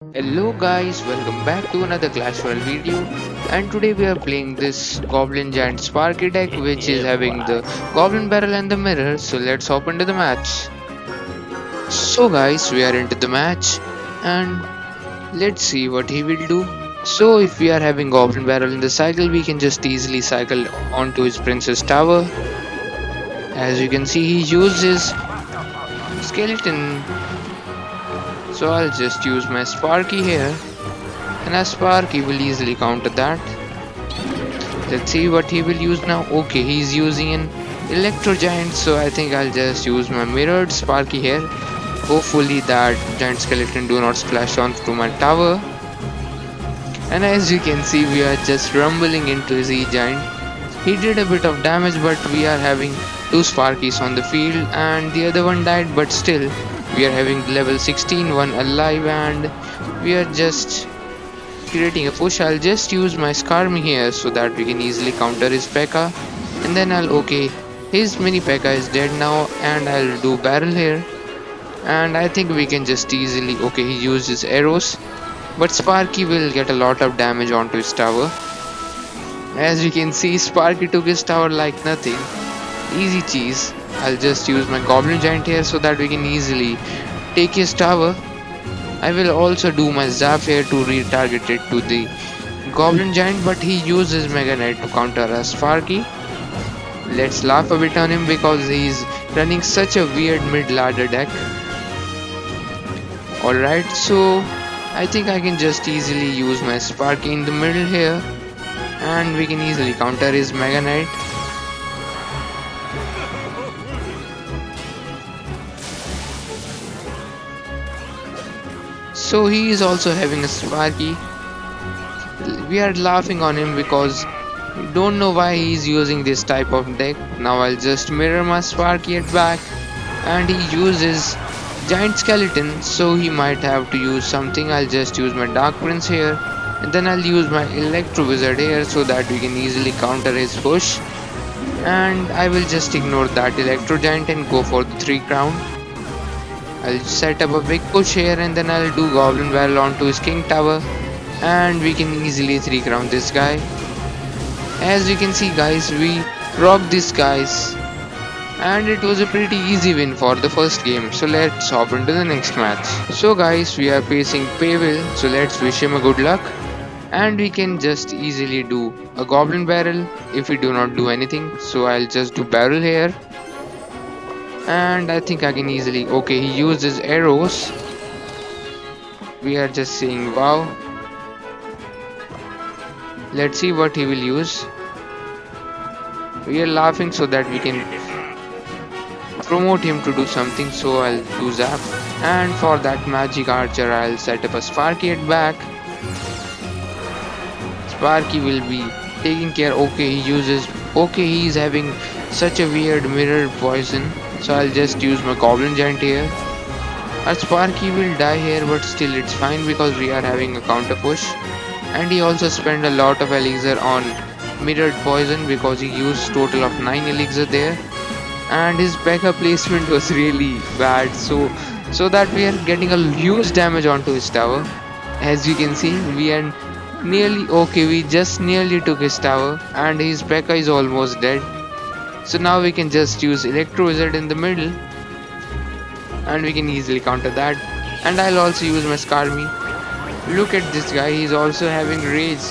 Hello guys, welcome back to another Clash Royale video, and today we are playing this Goblin Giant Sparky deck which is having the Goblin Barrel and the Mirror. So let's hop into the match. So guys, we are into the match and let's see what he will do. So if we are having Goblin Barrel in the cycle, we can just easily cycle onto his Princess Tower. As you can see, he used his skeleton. So I'll just use my Sparky here, and a Sparky will easily counter that. Let's see what he will use now. Okay, he's using an Electro Giant, so I think I'll just use my mirrored Sparky here. Hopefully that giant skeleton do not splash onto my tower. And as you can see, we are just rumbling into his E-Giant. He did a bit of damage, but we are having two Sparkies on the field and the other one died, but still we are having level 16 one alive and we are just creating a push. I'll just use my Skarmy here so that we can easily counter his P.E.K.K.A. and then his mini P.E.K.K.A is dead now, and I'll do barrel here, and I think we can just easily, okay, he used his arrows, but Sparky will get a lot of damage onto his tower. As you can see, Sparky took his tower like nothing. Easy cheese. I'll just use my Goblin Giant here so that we can easily take his tower. I will also do my Zap here to retarget it to the Goblin Giant, but he uses Mega Knight to counter a Sparky. Let's laugh a bit on him because he's running such a weird mid-ladder deck. Alright, so I think I can just easily use my Sparky in the middle here, and we can easily counter his Mega Knight. So he is also having a Sparky. We are laughing on him because we don't know why he is using this type of deck. Now I'll just mirror my Sparky at back, and he uses giant skeleton, so he might have to use something. I'll just use my Dark Prince here, and then I'll use my Electro Wizard here so that we can easily counter his push. And I will just ignore that Electro Giant and go for the 3 crown. I'll set up a big push here, and then I'll do Goblin Barrel onto his King Tower, and we can easily 3 crown this guy. As you can see guys, we rocked these guys, and it was a pretty easy win for the first game. So let's hop into the next match. So guys, we are facing Pavel, so let's wish him a good luck. And we can just easily do a Goblin Barrel if we do not do anything. So I'll just do barrel here, and I think I can easily, okay, he uses arrows. We are just saying wow. Let's see what he will use. We are laughing so that we can promote him to do something, so I'll do Zap, and for that magic archer I'll set up a Sparky at back. Sparky will be taking care. Okay, he uses, okay, he's having such a weird mirror poison, so I'll just use my Goblin Giant here. Our Sparky will die here, but still it's fine because we are having a counter push. And he also spent a lot of elixir on mirrored poison because he used total of 9 elixir there, and his P.E.K.K.A placement was really bad, so that we are getting a huge damage onto his tower. As you can see, we are nearly, okay, we just nearly took his tower, and his P.E.K.K.A is almost dead. So now we can just use Electro Wizard in the middle, and we can easily counter that. And I'll also use my Skarmy. Look at this guy, he's also having rage.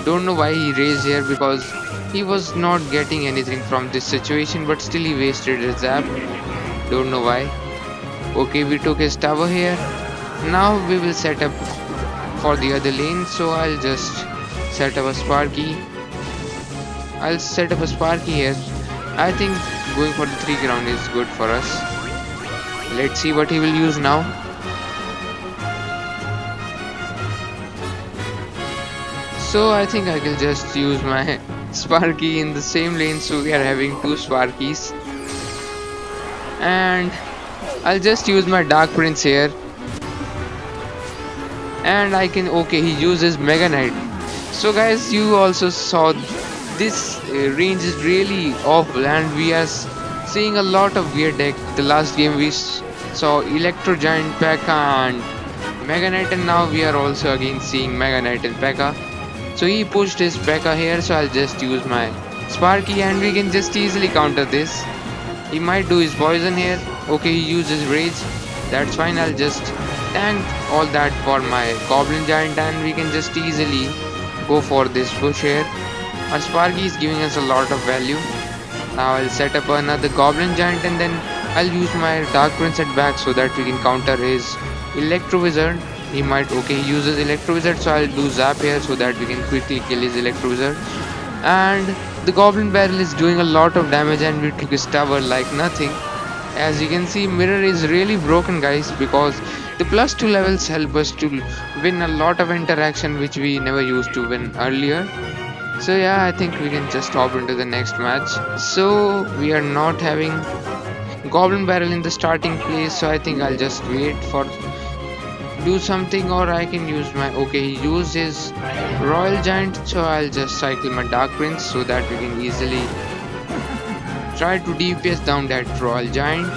Don't know why he raged here because he was not getting anything from this situation, but still he wasted his zap. Don't know why. Okay, we took his tower here. Now we will set up for the other lane, so I'll just set up a Sparky. I'll set up a Sparky here. I think going for the 3 crown is good for us. Let's see what he will use now. So I think I will just use my Sparky in the same lane, so we are having 2 Sparkies. And I'll just use my Dark Prince here. And I can, okay, he uses Mega Knight. So guys, you also saw this range is really awful, and we are seeing a lot of weird deck. The last game we saw Electro Giant P.E.K.K.A and Mega Knight, and now we are also again seeing Mega Knight and P.E.K.K.A. So he pushed his P.E.K.K.A here, so I'll just use my Sparky and we can just easily counter this. He might do his poison here. Okay, he uses rage. That's fine, I'll just tank all that for my Goblin Giant and we can just easily go for this push here. Our Sparky is giving us a lot of value. Now I'll set up another Goblin Giant and then I'll use my Dark Prince at back so that we can counter his Electro Wizard. He might, okay, he uses Electro Wizard, so I'll do Zap here so that we can quickly kill his Electro Wizard. And the Goblin Barrel is doing a lot of damage and we took his tower like nothing. As you can see, Mirror is really broken, guys, because the +2 levels help us to win a lot of interaction which we never used to win earlier. So yeah, I think we can just hop into the next match. So we are not having Goblin Barrel in the starting place, so I think I'll just wait for do something, or I can use my, okay, he used his Royal Giant, so I'll just cycle my Dark Prince so that we can easily try to DPS down that Royal Giant.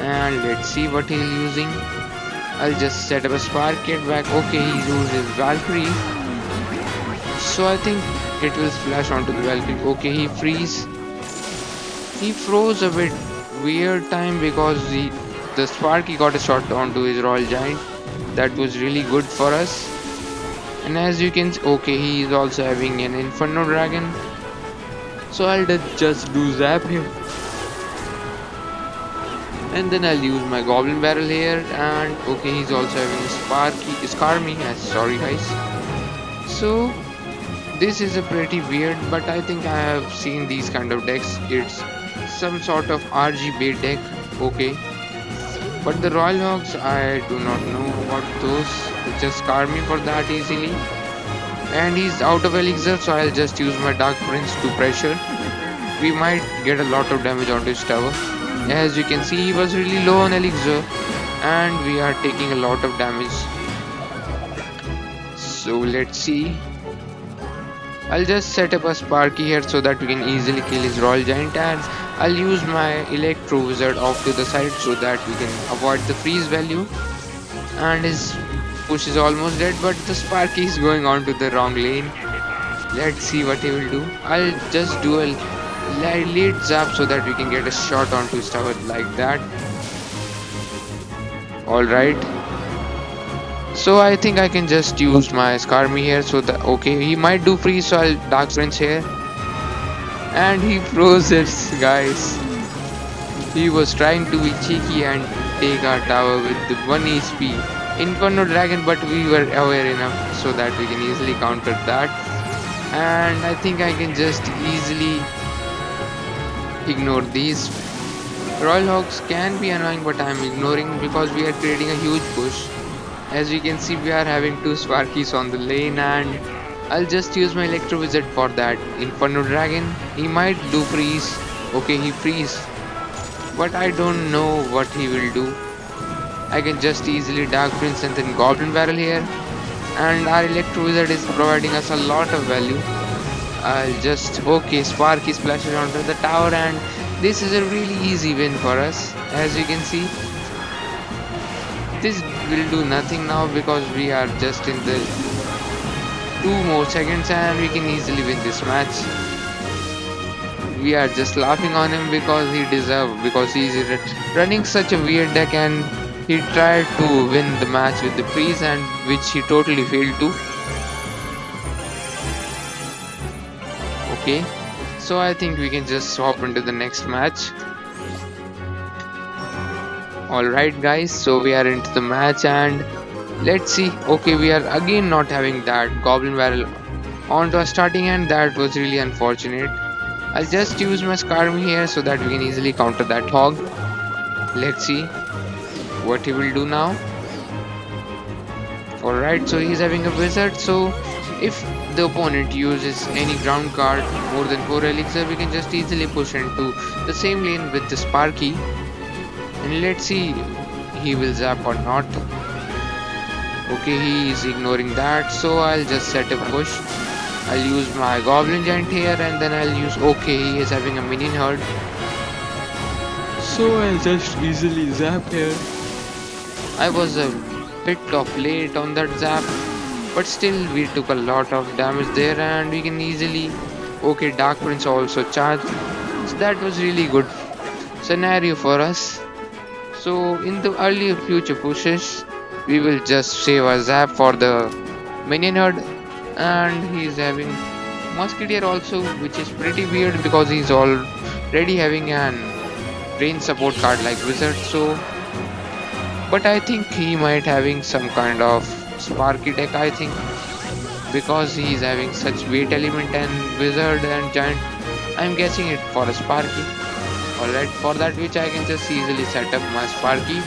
And let's see what he's using. I'll just set up a Sparky at back. Okay, he used his Valkyrie, so I think it will splash onto the Valkyrie. Okay, he froze a bit weird time because the Sparky got a shot onto his Royal Giant. That was really good for us. And as you can see, okay, he is also having an Inferno Dragon, so I'll just do Zap here. And then I'll use my Goblin Barrel here, and okay, he's also having a Skarmy, sorry guys. So this is a pretty weird, but I think I have seen these kind of decks. It's some sort of RG bait deck, okay. But the Royal Hogs, I do not know what those. It just scar me for that easily. And he's out of elixir, so I'll just use my Dark Prince to pressure. We might get a lot of damage onto his tower. As you can see, he was really low on elixir and we are taking a lot of damage. So let's see. I'll just set up a Sparky here so that we can easily kill his Royal Giant, and I'll use my Electro Wizard off to the side so that we can avoid the freeze value. And his push is almost dead, but the Sparky is going on to the wrong lane. Let's see what he will do. I'll just do a late zap so that we can get a shot onto his tower like that. Alright. So I think I can just use my Skarmy here so that, okay, he might do freeze, so I'll Dark Prince here. And he froze it, guys. He was trying to be cheeky and take our tower with the 1 HP Inferno Dragon, but we were aware enough so that we can easily counter that. And I think I can just easily ignore these. Royal Hogs can be annoying, but I am ignoring because we are creating a huge push. As you can see, we are having 2 Sparkies on the lane, and I'll just use my Electro Wizard for that Inferno Dragon. He might do freeze. Okay, he freeze, but I don't know what he will do. I can just easily Dark Prince and then Goblin Barrel here, and our Electro Wizard is providing us a lot of value. I'll just, okay, Sparky splashes onto the tower, and this is a really easy win for us. As you can see, this will do nothing now because we are just in the 2 more seconds and we can easily win this match. We are just laughing on him because he deserved, because he is running such a weird deck and he tried to win the match with the freeze, and which he totally failed to. Okay, so I think we can just hop into the next match. Alright guys, so we are into the match and let's see. Okay, we are again not having that Goblin Barrel onto our starting hand. That was really unfortunate. I'll just use my Skarmy here so that we can easily counter that hog. Let's see what he will do now. Alright, so he's having a wizard, so if the opponent uses any ground card more than 4 elixir, we can just easily push into the same lane with the Sparky. And let's see he will zap or not. Okay, he is ignoring that, so I'll just set a push. I'll use my Goblin Giant here, and then I'll use, okay, he is having a minion herd, so I'll just easily zap here. I was a bit of late on that zap, but still we took a lot of damage there and we can easily. Okay, Dark Prince also charged. So that was really good scenario for us. So in the earlier future pushes, we will just save a zap for the minion herd, and he's having musketeer also, which is pretty weird because he's already having an range support card like wizard. So, but I think he might having some kind of Sparky deck. I think because he's having such weight element and wizard and giant. I'm guessing it for a Sparky. Alright, for that which I can just easily set up my Sparky.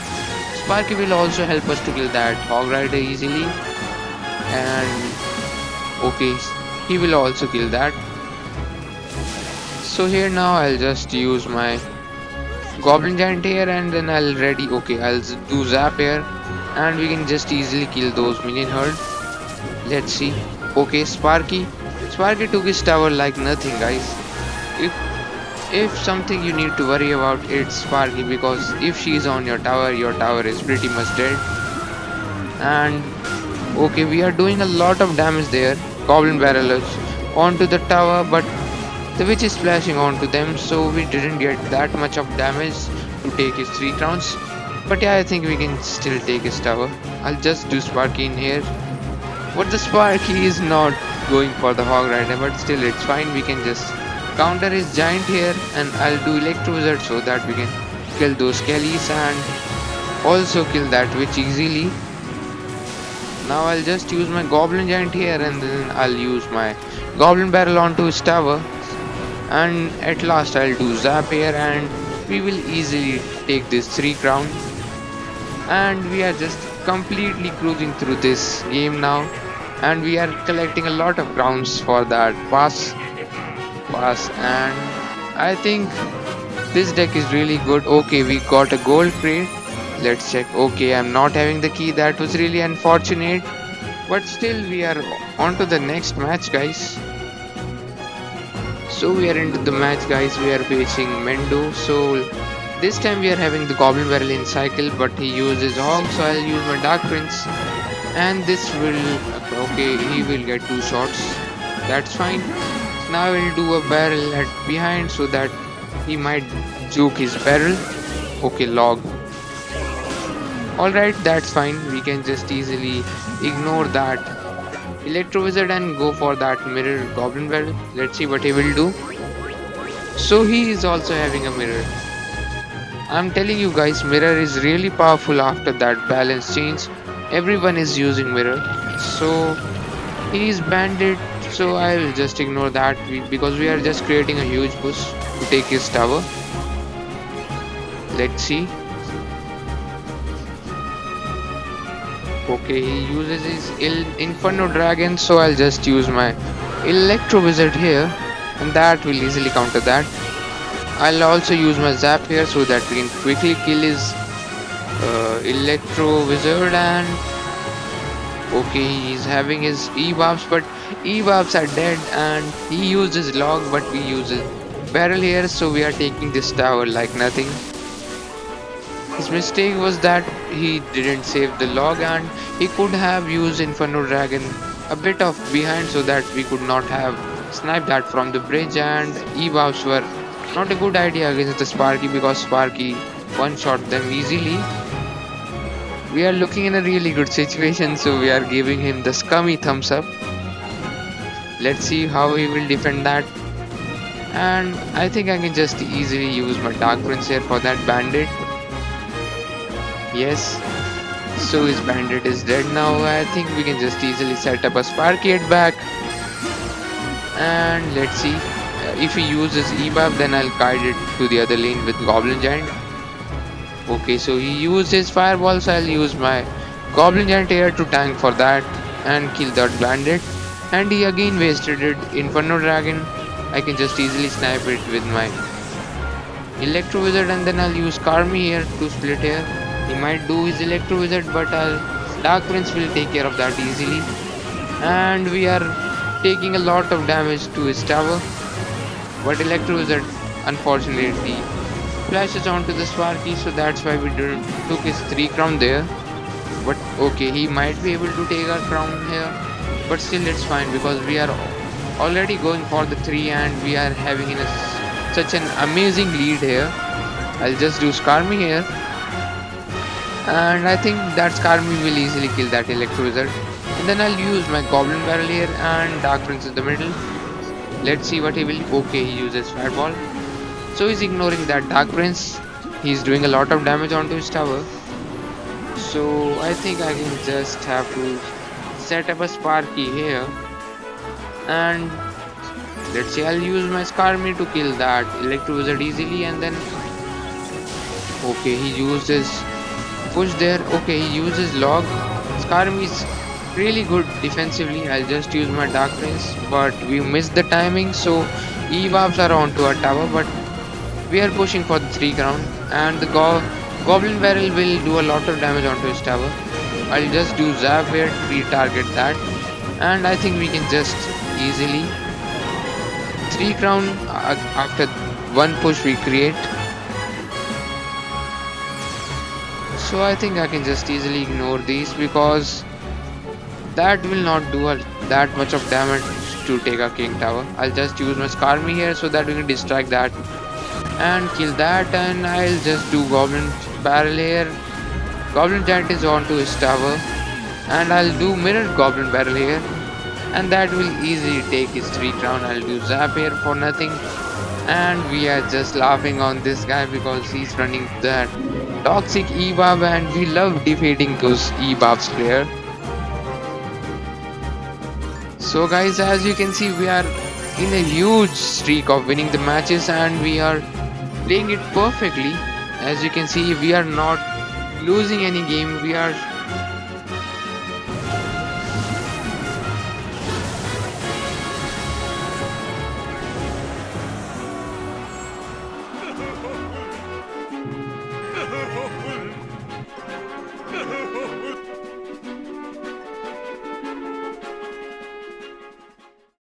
Sparky will also help us to kill that Hog Rider easily. And okay, he will also kill that. So here now I'll just use my Goblin Giant here and then I'll ready. Okay, I'll do Zap here and we can just easily kill those minion herd. Let's see. Okay, Sparky. Sparky took his tower like nothing, guys. If something you need to worry about, it's Sparky, because if she's on your tower is pretty much dead. And okay, we are doing a lot of damage there. Goblin barrelers onto the tower, but the witch is splashing onto them, so we didn't get that much of damage to take his 3 crowns. But yeah, I think we can still take his tower. I'll just do Sparky in here. But the Sparky is not going for the Hog Rider, but still it's fine. We can just counter his giant here, and I'll do Electro Wizard so that we can kill those Kellys and also kill that witch easily. Now I'll just use my Goblin Giant here and then I'll use my Goblin Barrel onto his tower. And at last I'll do Zap here and we will easily take this 3 crown. And we are just completely cruising through this game now. And we are collecting a lot of crowns for that pass. And I think this deck is really good. Okay, we got a gold crate. Let's check. Okay, I'm not having the key. That was really unfortunate. But still we are on to the next match, guys. So we are into the match, guys. We are facing Mendo. So this time we are having the Goblin Barrel in cycle, but he uses Hog, so I'll use my Dark Prince. And this will... okay, he will get 2 shots. That's fine. Now I will do a barrel at behind so that he might juke his barrel. Okay, log. Alright, that's fine. We can just easily ignore that Electro Wizard and go for that mirror Goblin Barrel. Let's see what he will do. So he is also having a mirror. I'm telling you guys, mirror is really powerful after that balance change. Everyone is using mirror. So he is banded. So I will just ignore that because we are just creating a huge push to take his tower. Let's see. Okay, he uses his Inferno Dragon, so I'll just use my Electro Wizard here and that will easily counter that. I'll also use my Zap here so that we can quickly kill his Electro Wizard. And okay, he's having his E-Bobs, but E-Bobs are dead and he uses log, but we use his barrel here, so we are taking this tower like nothing. His mistake was that he didn't save the log and he could have used Inferno Dragon a bit of behind so that we could not have sniped that from the bridge. And E-Bobs were not a good idea against the Sparky because Sparky one-shot them easily. We are looking in a really good situation, so we are giving him the scummy thumbs up. Let's see how he will defend that. And I think I can just easily use my Dark Prince here for that bandit. Yes, so his bandit is dead now. I think we can just easily set up a Sparky at back. And let's see, if he uses E-Buff, then I'll guide it to the other lane with Goblin Giant. Okay, so he used his fireball, so I'll use my Goblin Giant here to tank for that and kill that bandit. And he again wasted it. Inferno Dragon, I can just easily snipe it with my Electro Wizard, and then I'll use Karmi here to split here. He might do his Electro Wizard, but Dark Prince will take care of that easily. And we are taking a lot of damage to his tower, but Electro Wizard unfortunately flashes onto the Sparky, so that's why we took his 3 crown there. But okay, he might be able to take our crown here, but still it's fine because we are already going for the 3 and we are having such an amazing lead here. I'll just do Skarmy here, and I think that Skarmy will easily kill that Electro Wizard. And then I'll use my Goblin Barrel here and Dark Prince in the middle. Let's see what he will. Okay, he uses Fireball. So he's ignoring that Dark Prince. He's doing a lot of damage onto his tower. So I think I can just have to set up a Sparky here. And let's see, I'll use my Skarmy to kill that Electro Wizard easily. And then okay, he uses push there. Okay, he uses log. Skarmy is really good defensively. I'll just use my Dark Prince, but we missed the timing, so Evops are onto our tower, but we are pushing for the 3 crown, and the Goblin Barrel will do a lot of damage onto his tower. I'll just do Zap here to re-target that, and I think we can just easily 3 crown after one push we create. So I think I can just easily ignore these because that will not do that much of damage to take a king tower. I'll just use my Skarmy here so that we can distract that and kill that, and I'll just do Goblin Barrel here. Goblin Giant is onto his tower, and I'll do Mirror Goblin Barrel here, and that will easily take his 3 crown. I'll do Zap here for nothing, and we are just laughing on this guy because he's running that toxic Evab, and we love defeating those Evabs player. So guys, as you can see, we are in a huge streak of winning the matches and we are playing it perfectly. As you can see, we are not losing any game, we are